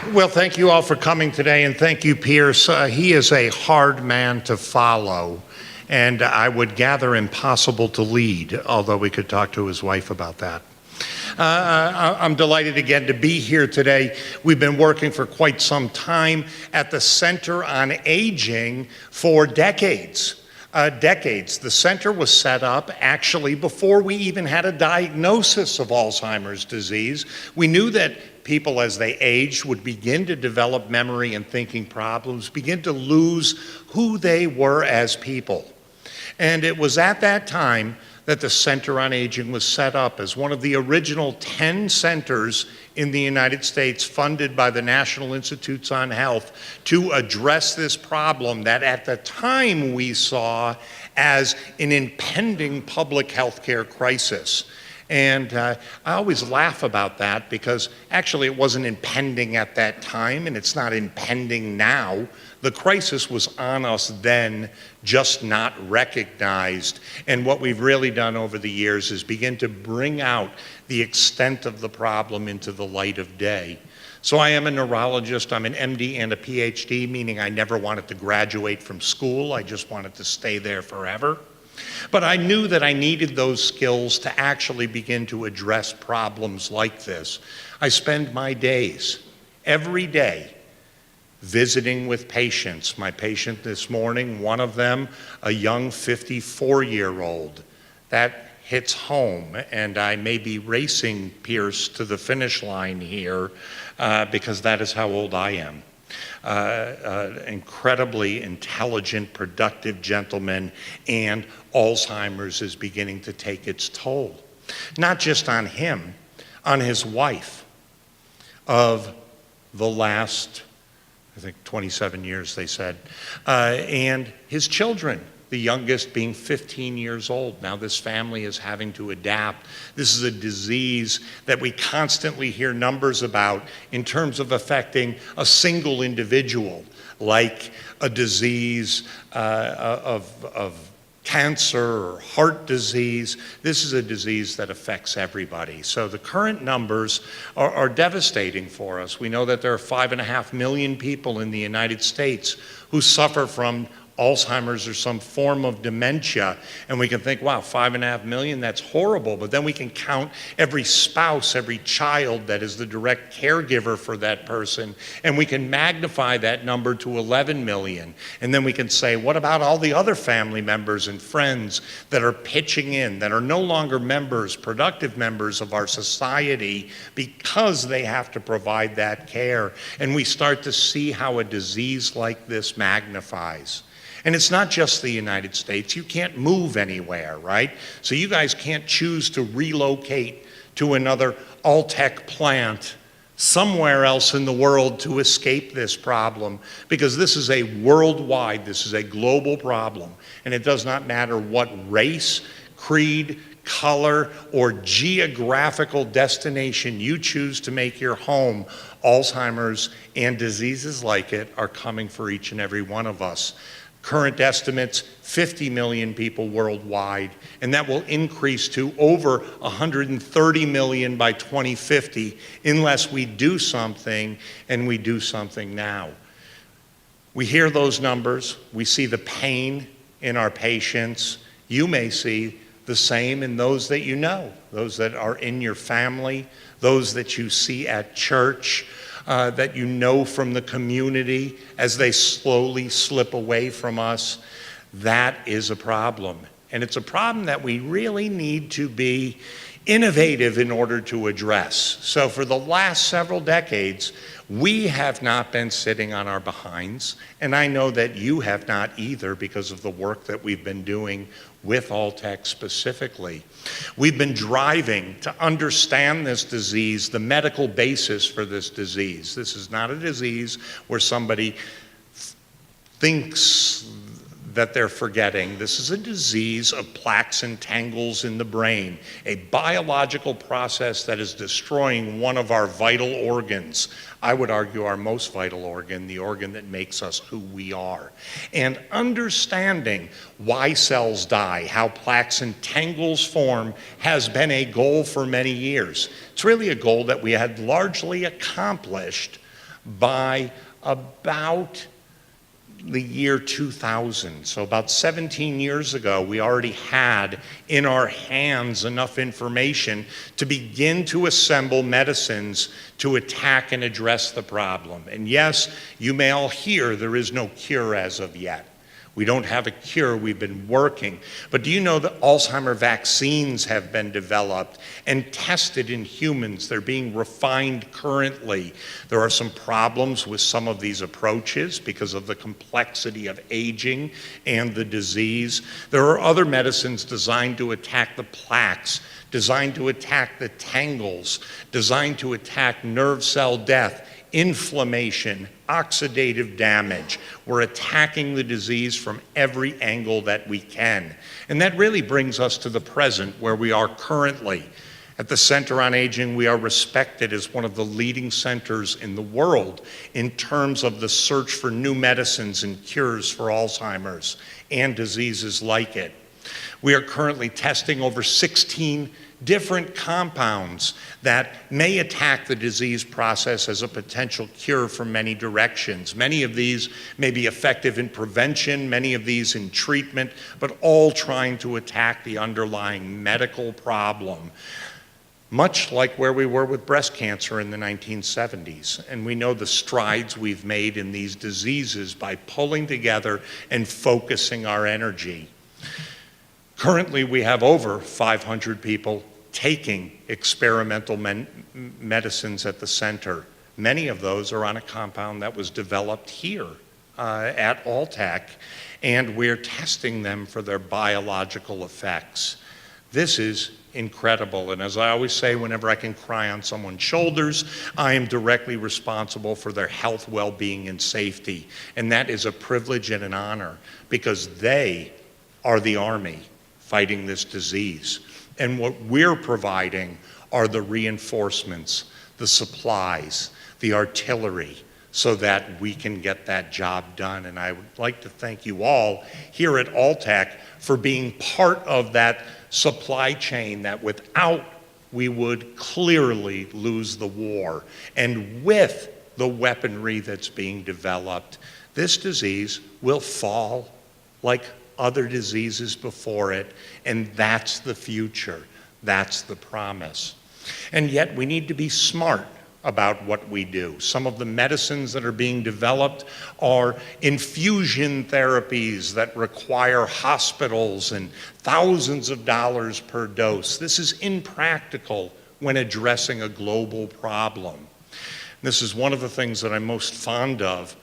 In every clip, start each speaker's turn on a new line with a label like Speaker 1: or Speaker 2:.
Speaker 1: Well, thank you all for coming today, and thank you, Pierce. He is a hard man to follow, and I would gather impossible to lead, although we could talk to his wife about that. I'm delighted again to be here today. We've been working for quite some time at the Center on Aging for decades. The center was set up actually before we even had a diagnosis of Alzheimer's disease. We knew that people as they aged would begin to develop memory and thinking problems, begin to lose who they were as people. And it was at that time that the Center on Aging was set up as one of the original 10 centers in the United States funded by the National Institutes on Health to address this problem that at the time we saw as an impending public health care crisis. And I always laugh about that because actually it wasn't impending at that time and it's not impending now. The crisis was on us then, just not recognized. And what we've really done over the years is begin to bring out the extent of the problem into the light of day. So I am a neurologist. I'm an MD and a PhD, meaning I never wanted to graduate from school. I just wanted to stay there forever. But I knew that I needed those skills to actually begin to address problems like this. I spend my days, every day, visiting with patients. My patient this morning, one of them, a young 54-year-old. That hits home, and I may be racing Pierce to the finish line here because that is how old I am. Incredibly intelligent, productive gentleman, and Alzheimer's is beginning to take its toll. Not just on him, on his wife of the last, I think 27 years they said, and his children, the youngest being 15 years old. Now this family is having to adapt. This is a disease that we constantly hear numbers about in terms of affecting a single individual, like a disease of cancer or heart disease. This is a disease that affects everybody. So the current numbers are devastating for us. We know that there are 5.5 million people in the United States who suffer from Alzheimer's or some form of dementia, and we can think, wow, 5.5 million, that's horrible, but then we can count every spouse, every child that is the direct caregiver for that person, and we can magnify that number to 11 million, and then we can say, what about all the other family members and friends that are pitching in, that are no longer members, productive members of our society because they have to provide that care, and we start to see how a disease like this magnifies. And it's not just the United States. You can't move anywhere, right? So you guys can't choose to relocate to another Altec plant somewhere else in the world to escape this problem, because this is a worldwide, this is a global problem. And it does not matter what race, creed, color, or geographical destination you choose to make your home, Alzheimer's and diseases like it are coming for each and every one of us. Current estimates, 50 million people worldwide, and that will increase to over 130 million by 2050 unless we do something, and we do something now. We hear those numbers, we see the pain in our patients. You may see the same in those that you know, those that are in your family, those that you see at church, that you know from the community as they slowly slip away from us. That is a problem. And it's a problem that we really need to be innovative in order to address. So for the last several decades, we have not been sitting on our behinds, and I know that you have not either because of the work that we've been doing with Altec specifically. We've been driving to understand this disease, the medical basis for this disease. This is not a disease where somebody thinks that they're forgetting. This is a disease of plaques and tangles in the brain, a biological process that is destroying one of our vital organs. I would argue our most vital organ, the organ that makes us who we are. And understanding why cells die, how plaques and tangles form, has been a goal for many years. It's really a goal that we had largely accomplished by about the year 2000. So about 17 years ago, we already had in our hands enough information to begin to assemble medicines to attack and address the problem. And yes, you may all hear there is no cure as of yet. We don't have a cure, we've been working. But do you know that Alzheimer vaccines have been developed and tested in humans? They're being refined currently. There are some problems with some of these approaches because of the complexity of aging and the disease. There are other medicines designed to attack the plaques, designed to attack the tangles, designed to attack nerve cell death, inflammation, oxidative damage. We're attacking the disease from every angle that we can. And that really brings us to the present, where we are currently. At the Center on Aging, we are respected as one of the leading centers in the world in terms of the search for new medicines and cures for Alzheimer's and diseases like it. We are currently testing over 16 different compounds that may attack the disease process as a potential cure from many directions. Many of these may be effective in prevention, many of these in treatment, but all trying to attack the underlying medical problem, much like where we were with breast cancer in the 1970s. And we know the strides we've made in these diseases by pulling together and focusing our energy. Currently, we have over 500 people taking experimental medicines at the center. Many of those are on a compound that was developed here at Alltech, and we're testing them for their biological effects. This is incredible, and as I always say, whenever I can cry on someone's shoulders, I am directly responsible for their health, well-being, and safety. And that is a privilege and an honor, because they are the army fighting this disease. And what we're providing are the reinforcements, the supplies, the artillery, so that we can get that job done. And I would like to thank you all here at Alltech for being part of that supply chain that without we would clearly lose the war. And with the weaponry that's being developed, this disease will fall like other diseases before it, and that's the future. That's the promise. And yet we need to be smart about what we do. Some of the medicines that are being developed are infusion therapies that require hospitals and thousands of dollars per dose. This is impractical when addressing a global problem. This is one of the things that I'm most fond of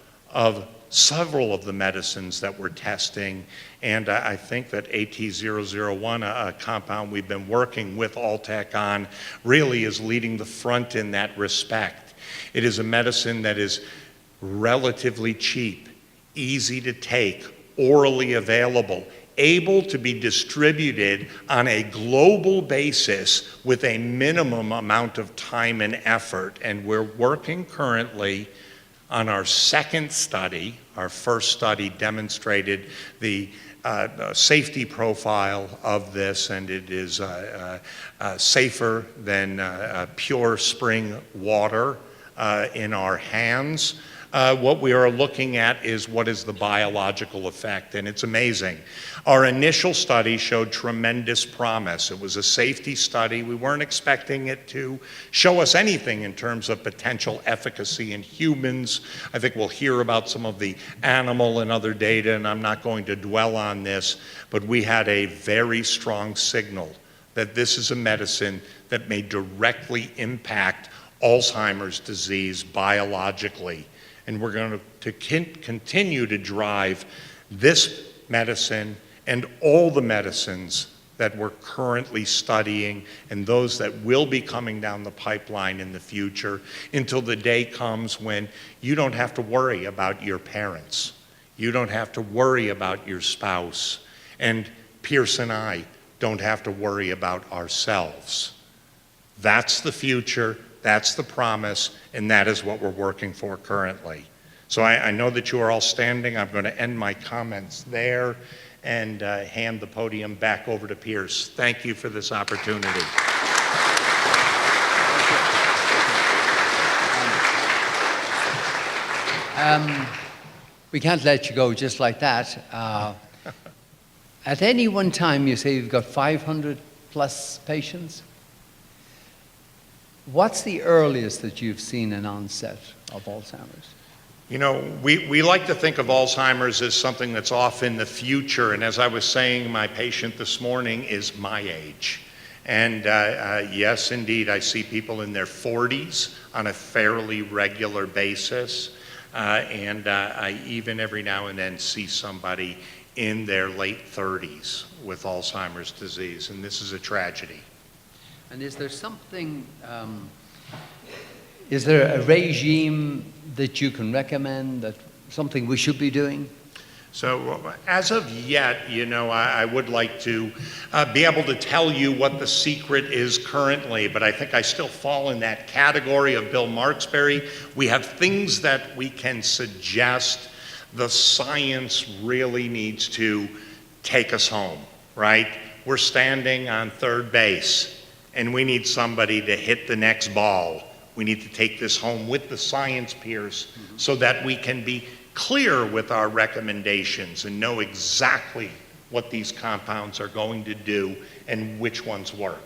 Speaker 1: several of the medicines that we're testing, and I think that AT-001, a compound we've been working with Alltech on, really is leading the front in that respect. It is a medicine that is relatively cheap, easy to take, orally available, able to be distributed on a global basis with a minimum amount of time and effort. And we're working currently on our second study. Our first study demonstrated the safety profile of this, and it is safer than pure spring water in our hands. What we are looking at is what is the biological effect, and it's amazing. Our initial study showed tremendous promise. It was a safety study. We weren't expecting it to show us anything in terms of potential efficacy in humans. I think we'll hear about some of the animal and other data, and I'm not going to dwell on this, but we had a very strong signal that this is a medicine that may directly impact Alzheimer's disease biologically. And we're going to continue to drive this medicine and all the medicines that we're currently studying and those that will be coming down the pipeline in the future until the day comes when you don't have to worry about your parents. You don't have to worry about your spouse. And Pierce and I don't have to worry about ourselves. That's the future. That's the promise, and that is what we're working for currently. So I know that you are all standing. I'm going to end my comments there and hand the podium back over to Pierce. Thank you for this opportunity.
Speaker 2: We can't let you go just like that. At any one time, you say you've got 500 plus patients. What's the earliest that you've seen an onset of Alzheimer's?
Speaker 1: You know, we like to think of Alzheimer's as something that's off in the future, and as I was saying, my patient this morning is my age. And yes, indeed, I see people in their 40s on a fairly regular basis, and I even every now and then see somebody in their late 30s with Alzheimer's disease, and this is a tragedy.
Speaker 2: And is there something, is there a regime that you can recommend, that something we should be doing?
Speaker 1: So as of yet, you know, I would like to be able to tell you what the secret is currently, but I think I still fall in that category of Bill Marksbury. We have things that we can suggest. The science really needs to take us home, right? We're standing on third base, and we need somebody to hit the next ball. We need to take this home with the science peers so that we can be clear with our recommendations and know exactly what these compounds are going to do and which ones work.